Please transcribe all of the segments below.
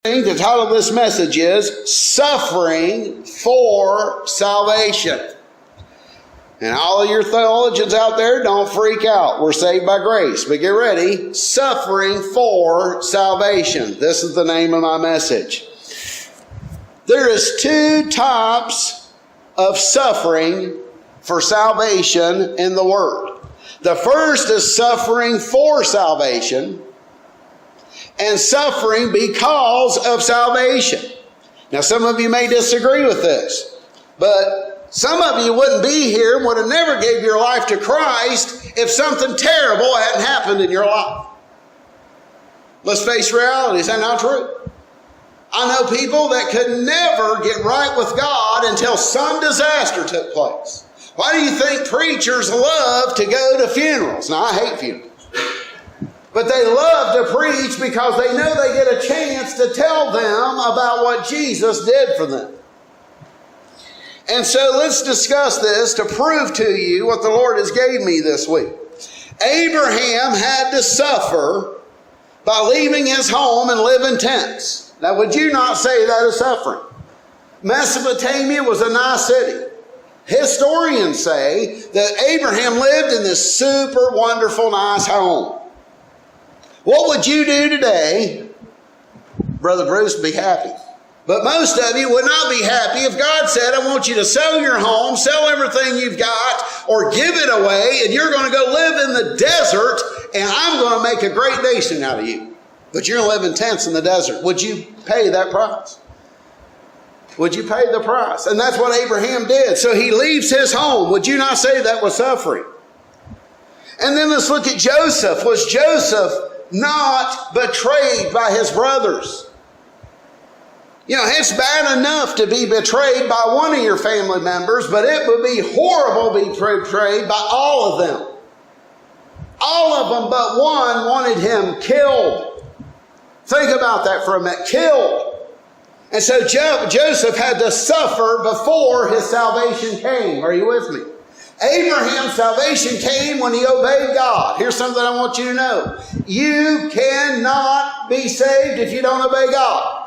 The title of this message is Suffering for Salvation. And all of your theologians out there, don't freak out. We're saved by grace. But get ready. Suffering for salvation. This is the name of my message. There is two types of suffering for salvation in the Word. The first is suffering for salvation, and suffering because of salvation. Now, some of you may disagree with this, but some of you wouldn't be here and would have never gave your life to Christ if something terrible hadn't happened in your life. Let's face reality. Is that not true? I know people that could never get right with God until some disaster took place. Why do you think preachers love to go to funerals? Now, I hate funerals. But they love to preach because they know they get a chance to tell them about what Jesus did for them. And so let's discuss this to prove to you what the Lord has gave me this week. Abraham had to suffer by leaving his home and live in tents. Now, would you not say that is suffering? Mesopotamia was a nice city. Historians say that Abraham lived in this super wonderful, nice home. What would you do today? Brother Bruce would be happy. But most of you would not be happy if God said, I want you to sell your home, sell everything you've got, or give it away, and you're going to go live in the desert, and I'm going to make a great nation out of you. But you're going to live in tents in the desert. Would you pay that price? Would you pay the price? And that's what Abraham did. So he leaves his home. Would you not say that was suffering? And then let's look at Joseph. Was Joseph not betrayed by his brothers? You know, it's bad enough to be betrayed by one of your family members, but it would be horrible to be betrayed by all of them. All of them but one wanted him killed. Think about that for a minute. Killed. And so Joseph had to suffer before his salvation came. Are you with me? Abraham's salvation came when he obeyed God. Here's something I want you to know. You cannot be saved if you don't obey God.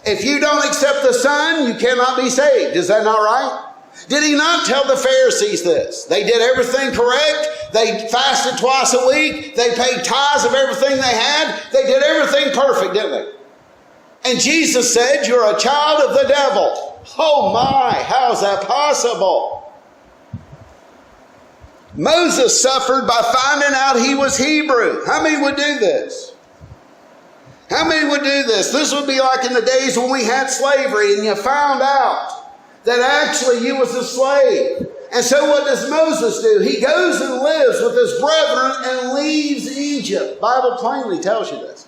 If you don't accept the Son, you cannot be saved. Is that not right? Did he not tell the Pharisees this? They did everything correct. They fasted twice a week. They paid tithes of everything they had. They did everything perfect, didn't they? And Jesus said, you're a child of the devil. Oh my, how is that possible? Moses suffered by finding out he was Hebrew. How many would do this? How many would do this? This would be like in the days when we had slavery and you found out that actually you was a slave. And so what does Moses do? He goes and lives with his brethren and leaves Egypt. The Bible plainly tells you this.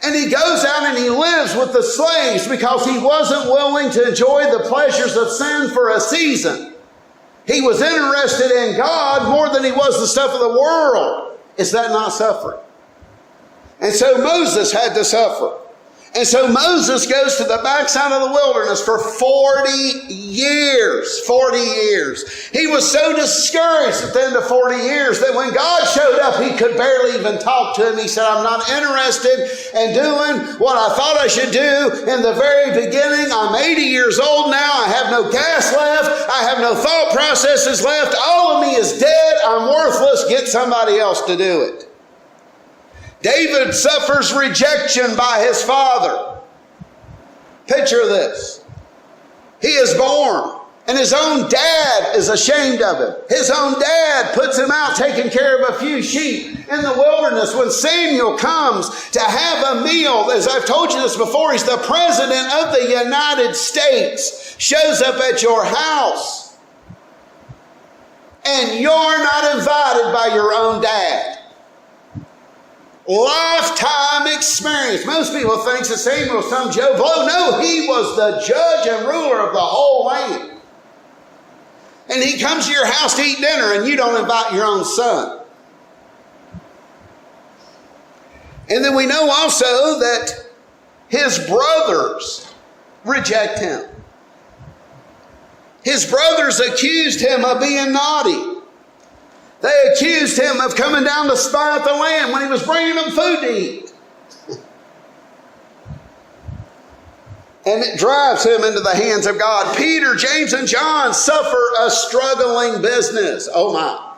And he goes out and he lives with the slaves because he wasn't willing to enjoy the pleasures of sin for a season. He was interested in God more than he was the stuff of the world. Is that not suffering? And so Moses had to suffer. And so Moses goes to the backside of the wilderness for 40 years. 40 years. He was so discouraged at the end of 40 years that when God showed up, he could barely even talk to him. He said, I'm not interested in doing what I thought I should do in the very beginning. I'm 80 years old now. I have no gas left. I have no thought processes left. All of me is dead. I'm worthless. Get somebody else to do it. David suffers rejection by his father. Picture this. He is born, and his own dad is ashamed of him. His own dad puts him out taking care of a few sheep in the wilderness. When Samuel comes to have a meal, as I've told you this before, he's the president of the United States, shows up at your house, and you're not invited by your own dad. Lifetime experience. Most people think that Samuel was some Joe Blow. No, he was the judge and ruler of the whole land. And he comes to your house to eat dinner and you don't invite your own son. And then we know also that his brothers reject him. His brothers accused him of being naughty. They accused him of coming down to spy out the land when he was bringing them food to eat. And it drives him into the hands of God. Peter, James, and John suffer a struggling business. Oh my.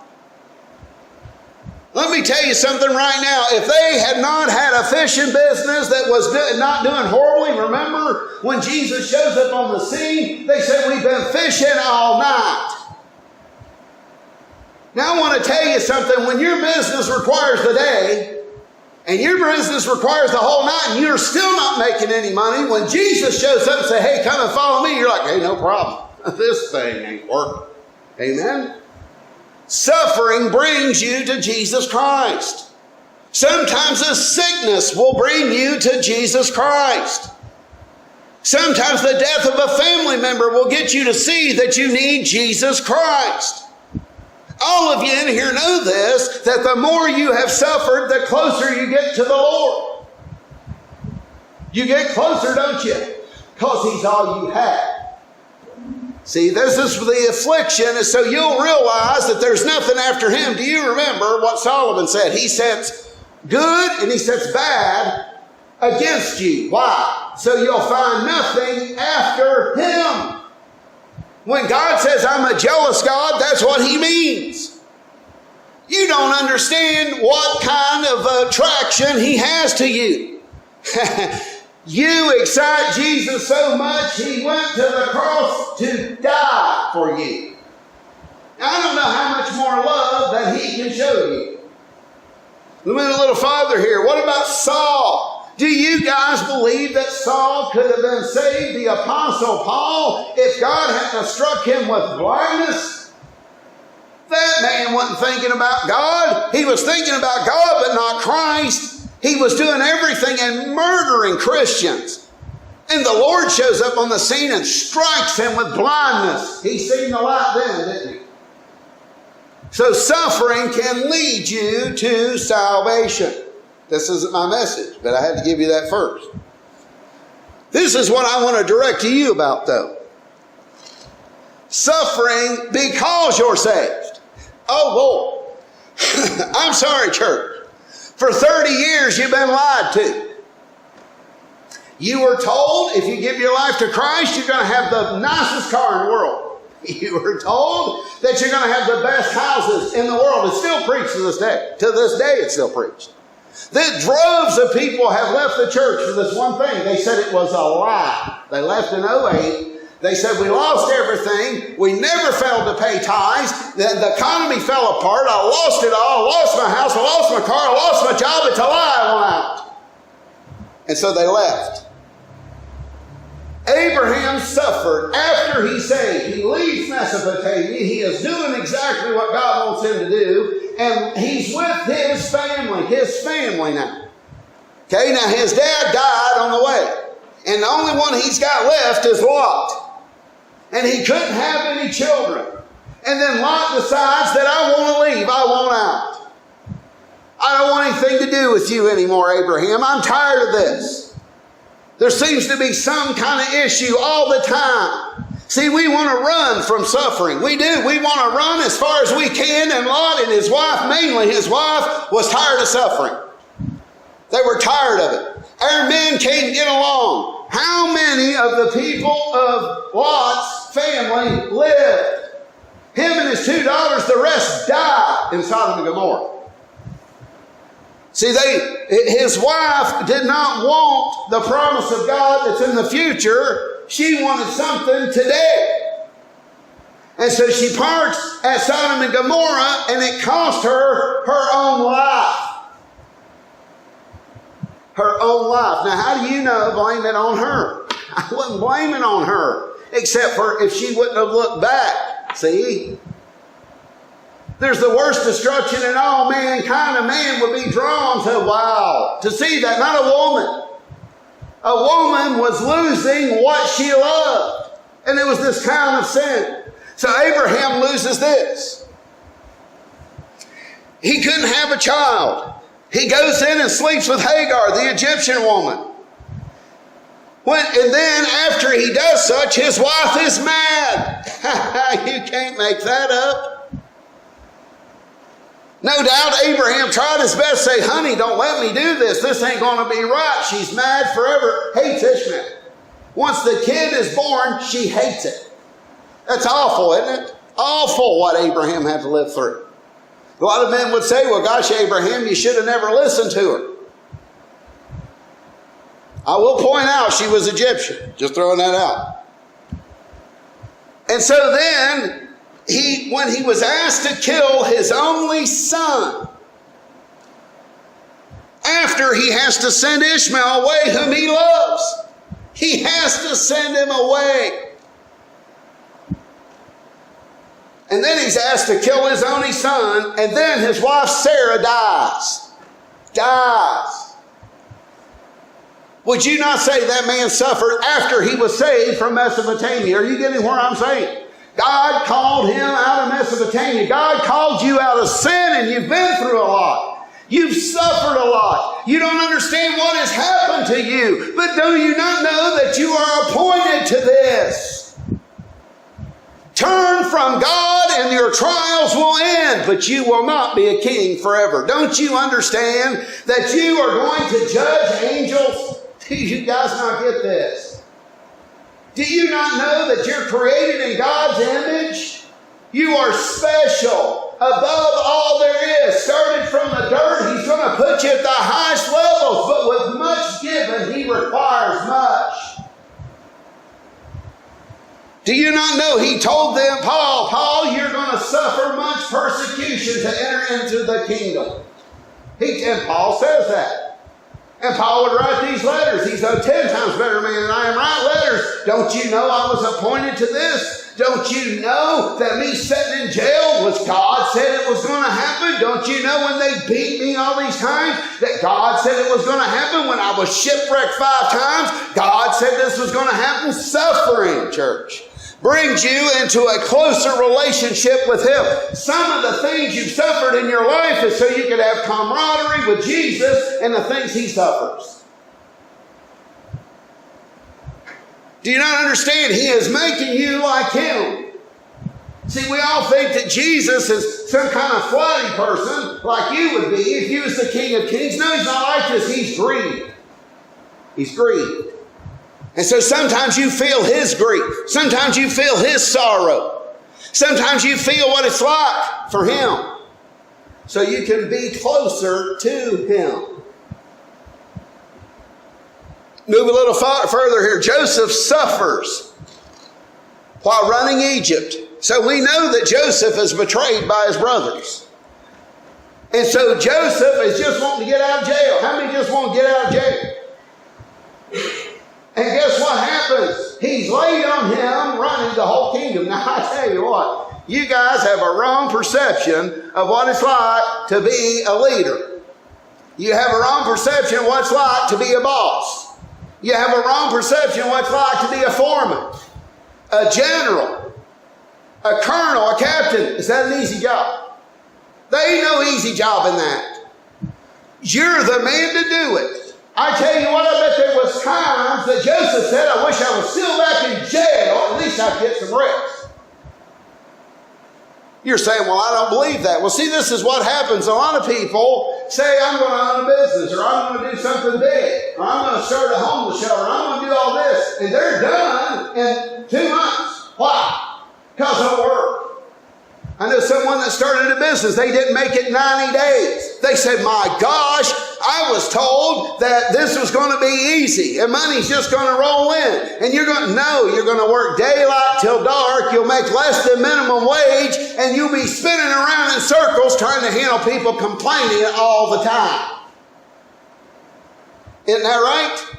Let me tell you something right now. If they had not had a fishing business that was not doing horribly, remember when Jesus shows up on the scene, they said, we've been fishing all night. Now I want to tell you something. When your business requires the day, and your business requires the whole night, and you're still not making any money, when Jesus shows up and says, hey, come and follow me, you're like, hey, no problem. This thing ain't working. Amen? Suffering brings you to Jesus Christ. Sometimes a sickness will bring you to Jesus Christ. Sometimes the death of a family member will get you to see that you need Jesus Christ. All of you in here know this, that the more you have suffered, the closer you get to the Lord. You get closer, don't you? Because He's all you have. See, this is the affliction, and so you'll realize that there's nothing after Him. Do you remember what Solomon said? He sets good and He sets bad against you. Why? So you'll find nothing after Him. When God says, I'm a jealous God, that's what He means. You don't understand what kind of attraction He has to you. You excite Jesus so much, He went to the cross to die for you. Now, I don't know how much more love that He can show you. Let me go a little farther here. What about Saul? Do you guys believe that Saul could have been saved, the Apostle Paul, if God hadn't struck him with blindness? That man wasn't thinking about God. He was thinking about God, but not Christ. He was doing everything and murdering Christians. And the Lord shows up on the scene and strikes him with blindness. He seen the light then, didn't he? So suffering can lead you to salvation. This isn't my message, but I had to give you that first. This is what I want to direct to you about, though. Suffering because you're saved. Oh, Lord. I'm sorry, church. For 30 years, you've been lied to. You were told if you give your life to Christ, you're going to have the nicest car in the world. You were told that you're going to have the best houses in the world. It's still preached to this day. To this day, it's still preached. That droves of people have left the church for this one thing. They said it was a lie. They left in 2008. They said, we lost everything. We never failed to pay tithes. The economy fell apart. I lost it all. I lost my house. I lost my car. I lost my job. It's a lie. I went out. And so they left. Abraham suffered after he saved. He leaves Mesopotamia. He is doing exactly what God wants him to do. And he's with his family. His family now. Okay, now his dad died on the way. And the only one he's got left is Lot. And he couldn't have any children. And then Lot decides that I want to leave. I want out. I don't want anything to do with you anymore, Abraham. I'm tired of this. There seems to be some kind of issue all the time. See, we want to run from suffering. We do. We want to run as far as we can. And Lot and his wife, mainly his wife, was tired of suffering. They were tired of it. Our men can't get along. How many of the people of Lot's family lived? Him and his 2 daughters, the rest died in Sodom and Gomorrah. See, his wife did not want the promise of God that's in the future. She wanted something today. And so she parks at Sodom and Gomorrah, and it cost her her own life. Her own life. Now, how do you know? Blame it on her. I wouldn't blame it on her, except for if she wouldn't have looked back. See? There's the worst destruction in all mankind. A man would be drawn to, wow, to see that, not a woman. A woman was losing what she loved. And it was this kind of sin. So Abraham loses this. He couldn't have a child. He goes in and sleeps with Hagar, the Egyptian woman. And then after he does such, his wife is mad. You can't make that up. No doubt Abraham tried his best to say, honey, don't let me do this. This ain't going to be right. She's mad forever. Hates Ishmael. Once the kid is born, she hates it. That's awful, isn't it? Awful what Abraham had to live through. A lot of men would say, well, gosh, Abraham, you should have never listened to her. I will point out she was Egyptian. Just throwing that out. And so then, when he was asked to kill his only son, after he has to send Ishmael away, whom he loves, he has to send him away. And then he's asked to kill his only son, and then his wife Sarah dies. Would you not say that man suffered after he was saved from Mesopotamia? Are you getting where I'm saying? God called him out of Mesopotamia. God called you out of sin, and you've been through a lot. You've suffered a lot. You don't understand what has happened to you. But do you not know that you are appointed to this? Turn from God and your trials will end, but you will not be a king forever. Don't you understand that you are going to judge angels? Do you guys not get this? Do you not know that you're created in God's image? You are special above all there is. Started from the dirt, He's going to put you at the highest levels, but with much given, He requires much. Do you not know He told them, Paul, you're going to suffer much persecution to enter into the kingdom. And Paul says that. And Paul would write these letters. He's a 10 times better man than I am. Write letters. Don't you know I was appointed to this? Don't you know that me sitting in jail was God said it was going to happen? Don't you know when they beat me all these times that God said it was going to happen? When I was shipwrecked 5 times, God said this was going to happen. Suffering, church, brings you into a closer relationship with Him. Some of the things you've suffered in your life is so you could have camaraderie with Jesus and the things He suffers. Do you not understand? He is making you like Him. See, we all think that Jesus is some kind of flighty person like you would be if He was the King of Kings. No, He's not like this. He's grieved. He's grieved. And so sometimes you feel His grief. Sometimes you feel His sorrow. Sometimes you feel what it's like for Him. So you can be closer to Him. Move a little further here. Joseph suffers while running Egypt. So we know that Joseph is betrayed by his brothers. And so Joseph is just wanting to get out of jail. How many just want to get out of jail? And guess what happens? He's laid on him running the whole kingdom. Now I tell you what, you guys have a wrong perception of what it's like to be a leader. You have a wrong perception of what it's like to be a boss. You have a wrong perception of what it's like to be a foreman, a general, a colonel, a captain. Is that an easy job? There ain't no easy job in that. You're the man to do it. I tell you what, I bet there was times that Joseph said, I wish I was still back in jail. At least I'd get some rest. You're saying, well, I don't believe that. Well, see, this is what happens. A lot of people say, I'm going to own a business, or I'm going to do something big, or I'm going to start a homeless shelter, or I'm going to do all this. And they're done in 2 months. Why? Because of work. I know someone that started a business. They didn't make it 90 days. They said, my gosh, I was told that this was going to be easy and money's just going to roll in. And you're going to work daylight till dark. You'll make less than minimum wage and you'll be spinning around in circles trying to handle people complaining all the time. Isn't that right?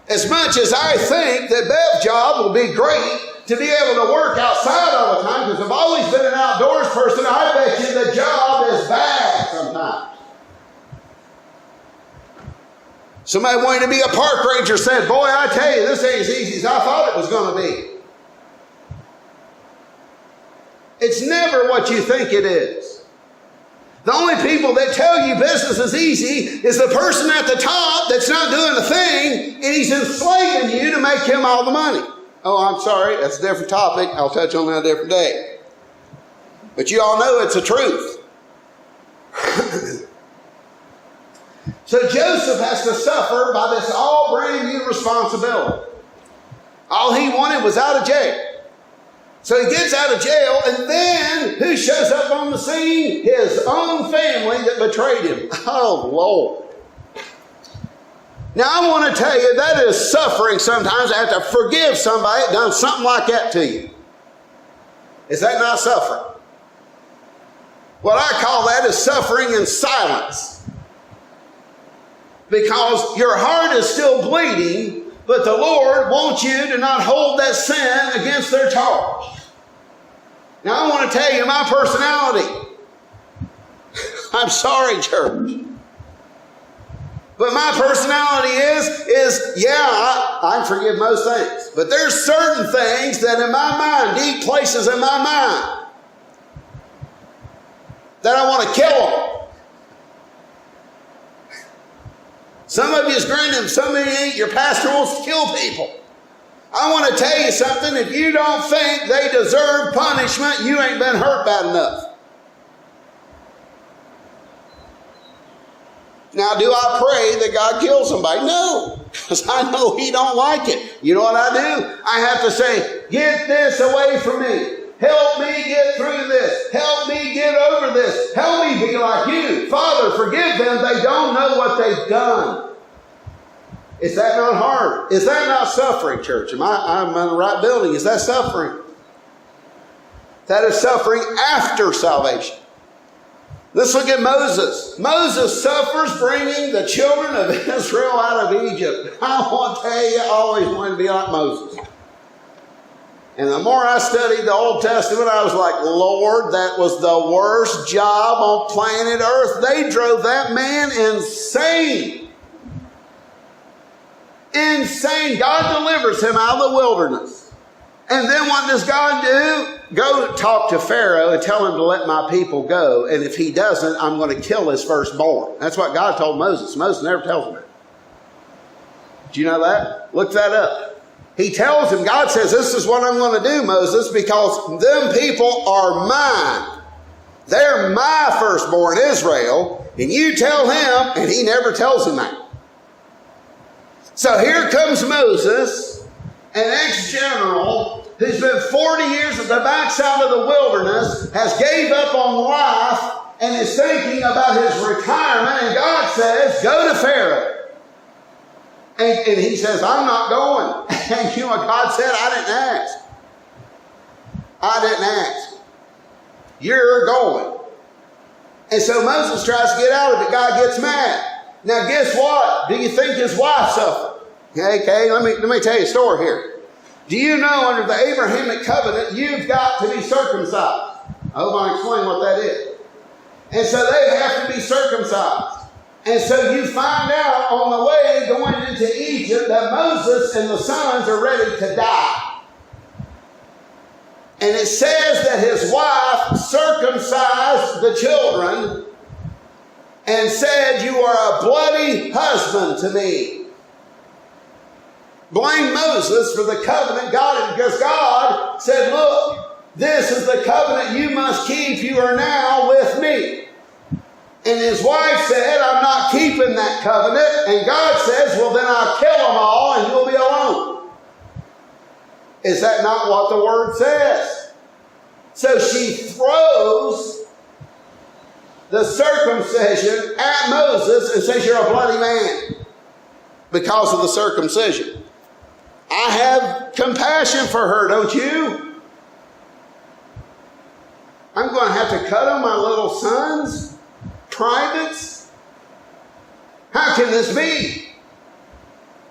As much as I think that Bev's job will be great, to be able to work outside all the time, because I've always been an outdoors person, I bet you the job is bad sometimes. Somebody wanting to be a park ranger said, boy, I tell you, this ain't as easy as I thought it was going to be. It's never what you think it is. The only people that tell you business is easy is the person at the top that's not doing a thing, and he's enslaving you to make him all the money. Oh, I'm sorry, that's a different topic. I'll touch on that a different day. But you all know it's the truth. So Joseph has to suffer by this all brand new responsibility. All he wanted was out of jail. So he gets out of jail, and then who shows up on the scene? His own family that betrayed him. Oh, Lord. Now, I want to tell you, that is suffering sometimes. I have to forgive somebody that done something like that to you. Is that not suffering? What I call that is suffering in silence. Because your heart is still bleeding, but the Lord wants you to not hold that sin against their charge. Now, I want to tell you my personality. I'm sorry, church. But my personality is I can forgive most things. But there's certain things that in my mind, deep places in my mind, that I want to kill them. Some of you is grinning, some of you ain't. Your pastor wants to kill people. I want to tell you something. If you don't think they deserve punishment, you ain't been hurt bad enough. Now, do I pray that God kills somebody? No, because I know He don't like it. You know what I do? I have to say, get this away from me. Help me get through this. Help me get over this. Help me be like you. Father, forgive them. They don't know what they've done. Is that not hard? Is that not suffering, church? I'm in the right building. Is that suffering? That is suffering after salvation. Let's look at Moses. Moses suffers bringing the children of Israel out of Egypt. I want to tell you, I always wanted to be like Moses. And the more I studied the Old Testament, I was like, Lord, that was the worst job on planet Earth. They drove that man insane. Insane. God delivers him out of the wilderness. And then what does God do? Go talk to Pharaoh and tell him to let my people go. And if he doesn't, I'm going to kill his firstborn. That's what God told Moses. Moses never tells him that. Do you know that? Look that up. He tells him, God says, this is what I'm going to do, Moses, because them people are mine. They're my firstborn, Israel. And you tell him, and he never tells him that. So here comes Moses, an ex-general who's been 40 years at the backside of the wilderness, has gave up on life, and is thinking about his retirement. And God says, go to Pharaoh. And he says, I'm not going. And you know what God said? I didn't ask. I didn't ask. You're going. And so Moses tries to get out of it. God gets mad. Now guess what? Do you think his wife suffered? Okay, let me tell you a story here. Do you know under the Abrahamic covenant, you've got to be circumcised? I hope I explain what that is. And so they have to be circumcised. And so you find out on the way going into Egypt that Moses and the sons are ready to die. And it says that his wife circumcised the children and said, you are a bloody husband to me. Blame Moses for the covenant God had, because God said, look, this is the covenant you must keep. You are now with me. And his wife said, I'm not keeping that covenant. And God says, well, then I'll kill them all and you'll be alone. Is that not what the word says? So she throws the circumcision at Moses and says, you're a bloody man because of the circumcision. I have compassion for her, don't you? I'm going to have to cut on my little sons. Privates? How can this be?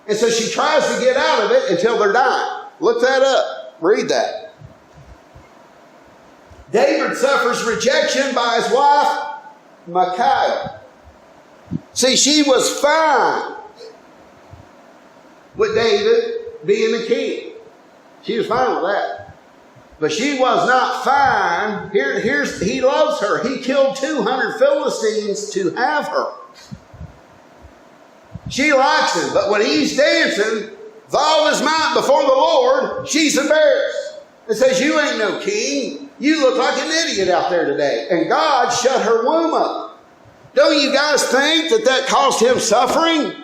And so she tries to get out of it until they're dying. Look that up. Read that. David suffers rejection by his wife, Michal. See, she was fine with David being the king. She was fine with that. But she was not fine. He loves her. He killed 200 Philistines to have her. She likes him. But when he's dancing with all his might before the Lord, she's embarrassed. And says, you ain't no king. You look like an idiot out there today. And God shut her womb up. Don't you guys think that caused him suffering?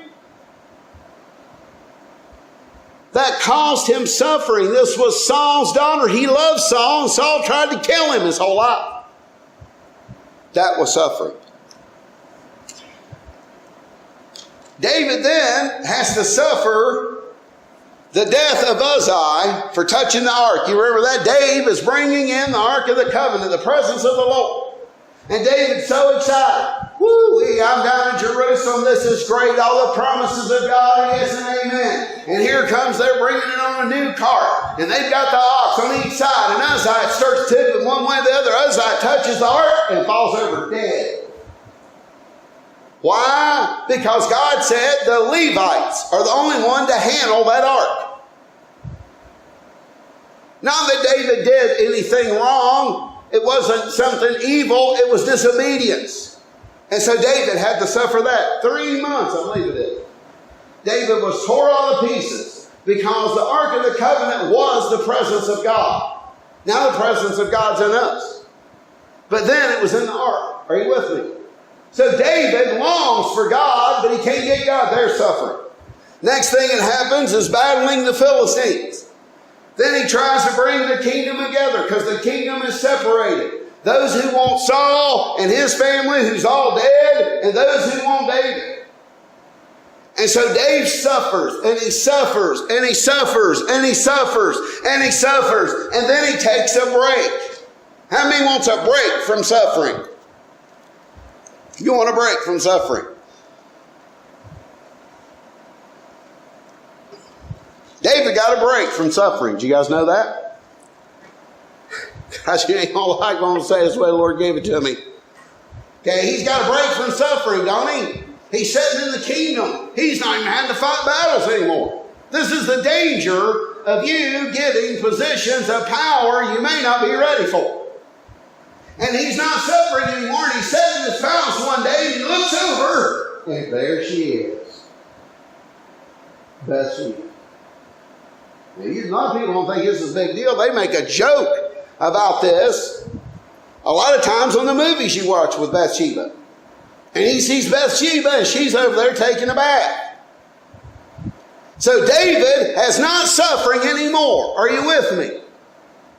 That caused him suffering. This was Saul's daughter. He loved Saul, and Saul tried to kill him his whole life. That was suffering. David then has to suffer the death of Uzziah for touching the ark. You remember that? Dave is bringing in the ark of the covenant, the presence of the Lord. And David's so excited. Woo-wee, I'm down in Jerusalem. This is great. All the promises of God, yes and amen. And here comes, they're bringing it on a new cart. And they've got the ox on each side. And Uzziah starts tipping one way or the other. Uzziah touches the ark and falls over dead. Why? Because God said the Levites are the only one to handle that ark. Not that David did anything wrong. It wasn't something evil. It was disobedience. And so David had to suffer that. 3 months, I believe it is. David was tore all to pieces because the Ark of the Covenant was the presence of God. Now the presence of God's in us. But then it was in the Ark. Are you with me? So David longs for God, but he can't get God. There's suffering. Next thing that happens is battling the Philistines. Then he tries to bring the kingdom together because the kingdom is separated. Those who want Saul and his family, who's all dead, and those who want David. And so Dave suffers, and he suffers, and he suffers, and he suffers, and he suffers, and then he takes a break. How many wants a break from suffering? You want a break from suffering? David got a break from suffering. Do you guys know that? Gosh, you ain't all I going to say this way the Lord gave it to me. Okay, he's got a break from suffering, don't he? He's sitting in the kingdom. He's not even having to fight battles anymore. This is the danger of you getting positions of power you may not be ready for. And he's not suffering anymore. And he's sitting in his palace one day and he looks over, and there she is. Bathsheba. A lot of people don't think this is a big deal. They make a joke about this a lot of times on the movies you watch with Bathsheba. And he sees Bathsheba and she's over there taking a bath. So David has not suffering anymore. Are you with me?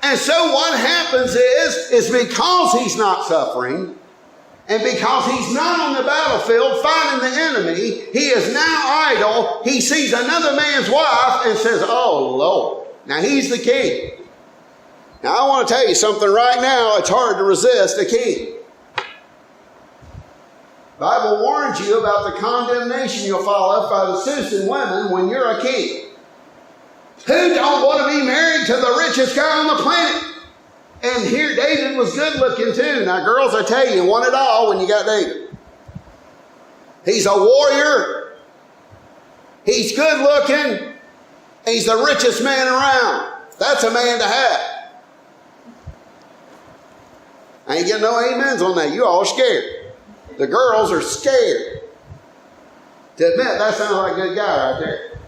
And so what happens is because he's not suffering, and because he's not on the battlefield fighting the enemy, he is now idle. He sees another man's wife and says, oh, Lord. Now, he's the king. Now, I want to tell you something right now. It's hard to resist a king. The Bible warns you about the condemnation you'll follow by the Susan women when you're a king. Who don't want to be married to the richest guy on the planet? And here David was good looking too. Now girls, I tell you, you want it all when you got David. He's a warrior. He's good looking. He's the richest man around. That's a man to have. I ain't getting no amens on that. You all scared. The girls are scared. To admit, that sounds like a good guy right there.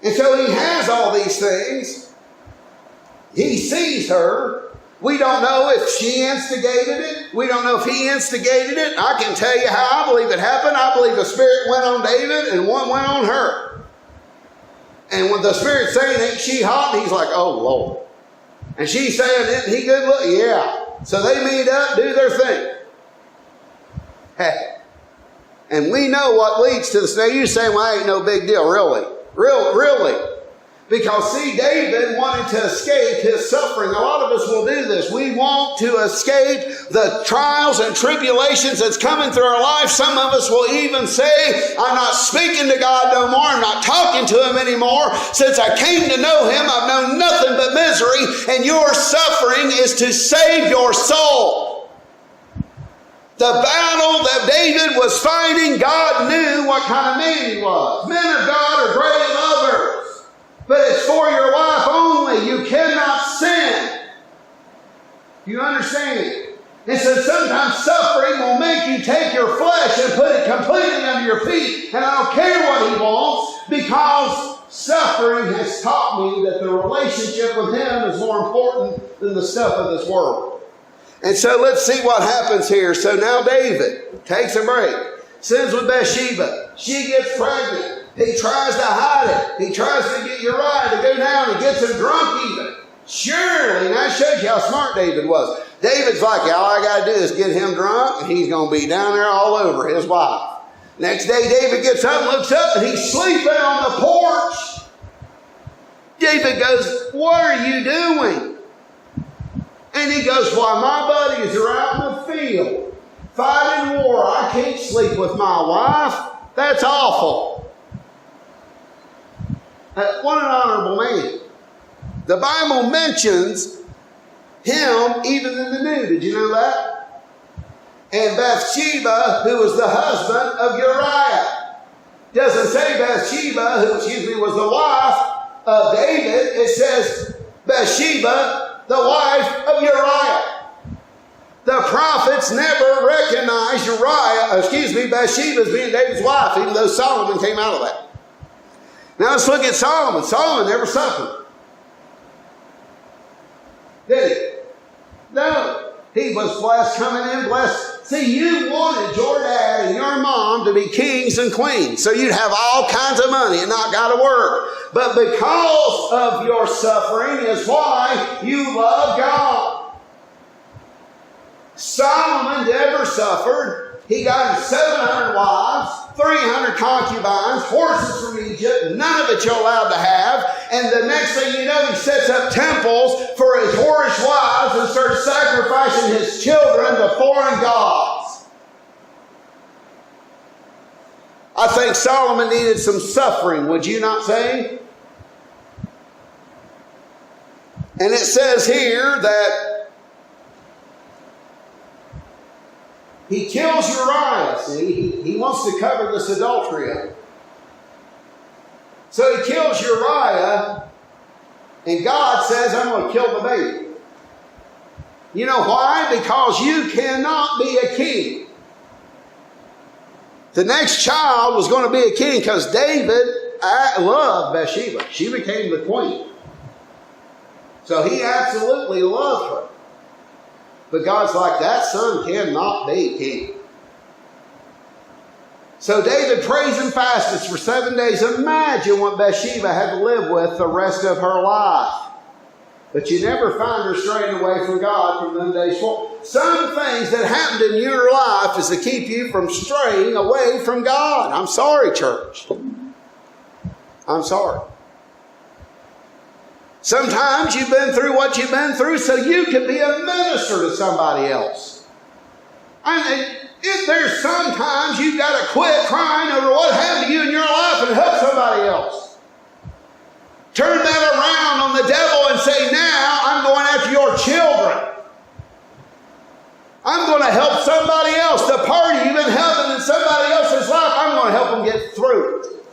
And so he has all these things. He sees her. We don't know if she instigated it. We don't know if he instigated it. I can tell you how I believe it happened. I believe the Spirit went on David and one went on her. And when the Spirit's saying, ain't she hot? And he's like, oh, Lord. And she's saying, isn't he good look? Yeah. So they meet up, do their thing. Hey. And we know what leads to this. Now you're saying, well, ain't no big deal. Really? Really? Because, see, David wanted to escape his suffering. A lot of us will do this. We want to escape the trials and tribulations that's coming through our life. Some of us will even say, I'm not speaking to God no more. I'm not talking to Him anymore. Since I came to know Him, I've known nothing but misery. And your suffering is to save your soul. The battle that David was fighting, God knew what kind of man he was. Men of God are great lovers. But it's for your wife only. You cannot sin. You understand? And so sometimes suffering will make you take your flesh and put it completely under your feet. And I don't care what he wants, because suffering has taught me that the relationship with Him is more important than the stuff of this world. And so let's see what happens here. So now David takes a break, sins with Bathsheba. She gets pregnant. He tries to hide it. He tries to get Uriah to go down and gets him drunk even. Surely, and that shows you how smart David was. David's like, all I got to do is get him drunk, and he's going to be down there all over his wife. Next day, David gets up and looks up, and he's sleeping on the porch. David goes, what are you doing? And he goes, why, my buddies are out in the field fighting war. I can't sleep with my wife. That's awful. What an honorable man. The Bible mentions him even in the New. Did you know that? And Bathsheba, who was the husband of Uriah. Doesn't say Bathsheba, who, was the wife of David. It says Bathsheba, the wife of Uriah. The prophets never recognized Bathsheba as being David's wife, even though Solomon came out of that. Now let's look at Solomon. Solomon never suffered. Did he? No. He was blessed coming in, blessed. See, you wanted your dad and your mom to be kings and queens, so you'd have all kinds of money and not got to work. But because of your suffering is why you love God. Solomon never suffered. He got 700 wives, 300 concubines, horses from Egypt, none of it you're allowed to have. And the next thing you know, he sets up temples for his whorish wives and starts sacrificing his children to foreign gods. I think Solomon needed some suffering, would you not say? And it says here that he kills Uriah, see? He wants to cover this adultery up. So he kills Uriah, and God says, I'm going to kill the baby. You know why? Because you cannot be a king. The next child was going to be a king because David loved Bathsheba. She became the queen. So he absolutely loved her. But God's like, that son cannot be king. So David prays and fasts for 7 days. Imagine what Bathsheba had to live with the rest of her life. But you never find her straying away from God from them days forward. Some things that happened in your life is to keep you from straying away from God. I'm sorry, church. I'm sorry. Sometimes you've been through what you've been through so you can be a minister to somebody else. There's sometimes you've got to quit crying over what happened to you in your life and help somebody else. Turn that around on the devil and say, now I'm going after your children. I'm going to help somebody else. The party you've been helping in somebody else's life, I'm going to help them get through it.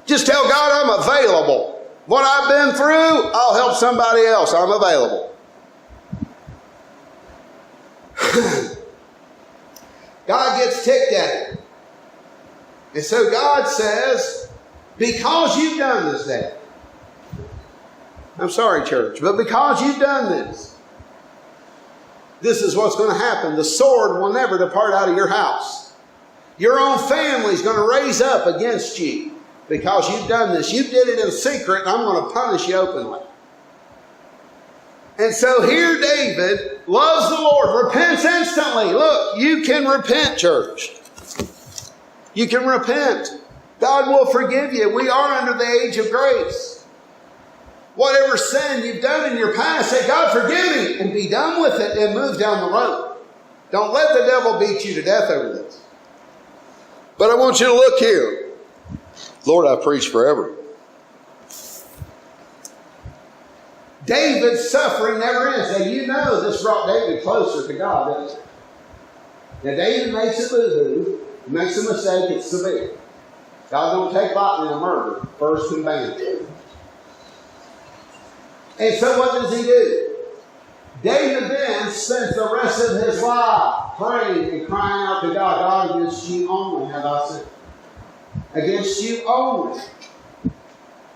Just tell God I'm available. What I've been through, I'll help somebody else. I'm available. God gets ticked at him. And so God says, because you've done this, Dad. I'm sorry, church, but because you've done this, this is what's going to happen. The sword will never depart out of your house. Your own family is going to raise up against you. Because you've done this. You did it in secret, and I'm going to punish you openly. And so here David loves the Lord, repents instantly. Look, you can repent, church. You can repent. God will forgive you. We are under the age of grace. Whatever sin you've done in your past, say, God, forgive me, and be done with it and move down the road. Don't let the devil beat you to death over this. But I want you to look here. Lord, I preach forever. David's suffering never ends. Now, you know this brought David closer to God, doesn't it? Now, David makes a boo-boo. He makes a mistake. It's severe. God don't take lightly on murder. First command. And so what does he do? David then spends the rest of his life praying and crying out to God, God, against you only have I sinned. Against you only.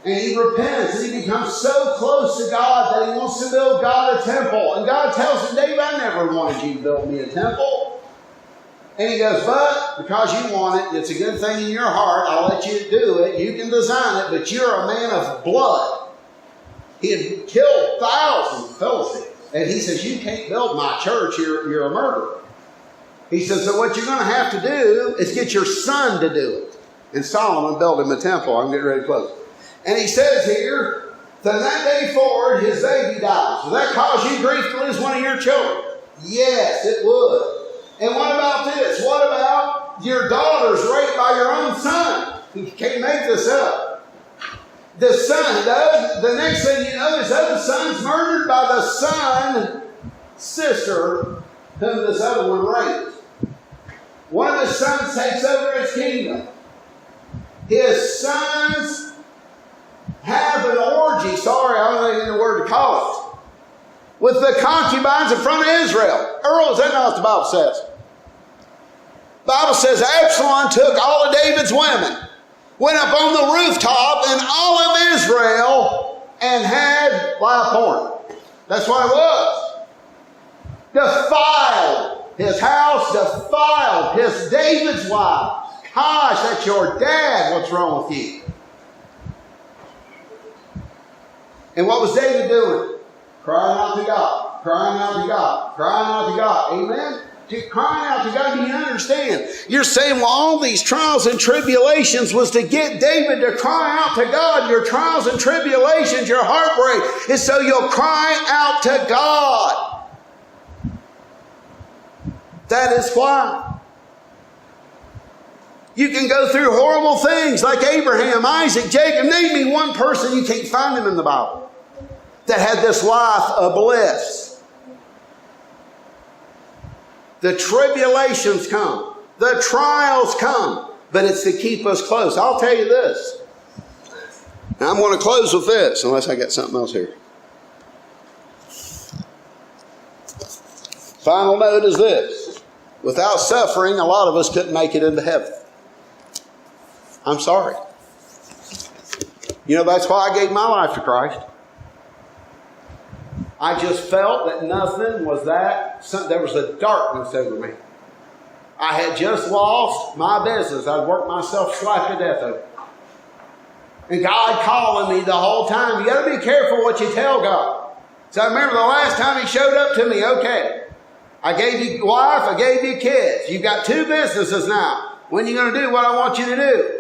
And And he repents and he becomes so close to God that he wants to build God a temple. And God tells him, David, I never wanted you to build me a temple. And he goes, but because you want it, it's a good thing in your heart, I'll let you do it. You can design it, but you're a man of blood. He had killed thousands of Philistines. And he says, you can't build my church, you're a murderer. He says, so what you're going to have to do is get your son to do it. And Solomon built him a temple. I'm getting ready to close. And he says here, from that day forward, his baby dies. Will that cause you grief to lose one of your children? Yes, it would. And what about this? What about your daughter's raped by your own son? You can't make this up. The son, the next thing you know, his other son's murdered by the son's sister, whom this other one raped. One of his sons takes over his kingdom. His sons have an orgy, sorry, I don't know the word to call it, with the concubines in front of Israel. Earl, is that not what the Bible says? The Bible says Absalom took all of David's women, went up on the rooftop in all of Israel, and had live porn. That's what it was. Defiled his house, defiled his David's wives. Gosh, that's your dad. What's wrong with you? And what was David doing? Crying out to God. Crying out to God. Crying out to God. Amen? Crying out to God. Do you understand? You're saying, well, all these trials and tribulations was to get David to cry out to God. Your trials and tribulations, your heartbreak, is so you'll cry out to God. That is why. You can go through horrible things like Abraham, Isaac, Jacob. Name me one person, you can't find him in the Bible, that had this life of bliss. The tribulations come. The trials come. But it's to keep us close. I'll tell you this. And I'm going to close with this, unless I got something else here. Final note is this. Without suffering, a lot of us couldn't make it into heaven. I'm sorry. You know, that's why I gave my life to Christ. I just felt that nothing was that. There was a darkness over me. I had just lost my business. I'd worked myself slack to death over it. And God calling me the whole time. You got to be careful what you tell God. So I remember the last time He showed up to me, okay, I gave you wife, I gave you kids. You've got 2 businesses now. When are you going to do what I want you to do?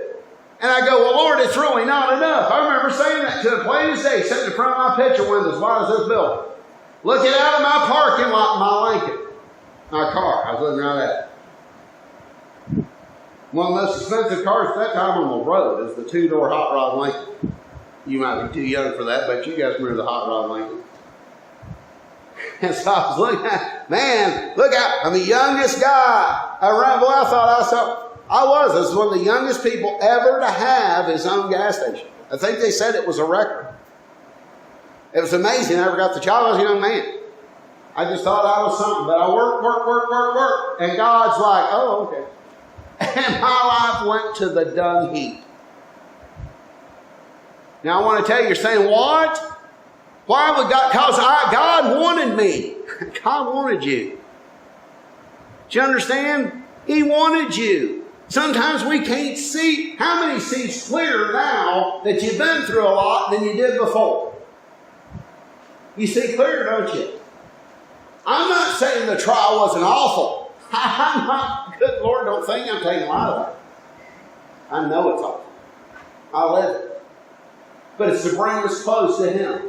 And I go, well, Lord, it's really not enough. I remember saying that to the plain as day, sitting in front of my picture window as wide as this building. Looking out of my parking lot in my Lincoln. My car. I was looking right at it. One of the most expensive cars at that time on the road is the 2-door hot rod Lincoln. You might be too young for that, but you guys remember the hot rod Lincoln. And so I was looking at, man, look out. I'm the youngest guy around. Well, I was. This was one of the youngest people ever to have his own gas station. I think they said it was a record. It was amazing. I never got the job. I was a young man. I just thought I was something. But I worked. And God's like, oh, okay. And my life went to the dung heap. Now I want to tell you, you're saying, what? Why would God? Because God wanted me. God wanted you. Do you understand? He wanted you. Sometimes we can't see. How many sees clearer now that you've been through a lot than you did before? You see clear, don't you? I'm not saying the trial wasn't awful. I'm not, good Lord, don't think I'm taking a lot of it. I know it's awful. I live it. But it's to bring us close to Him.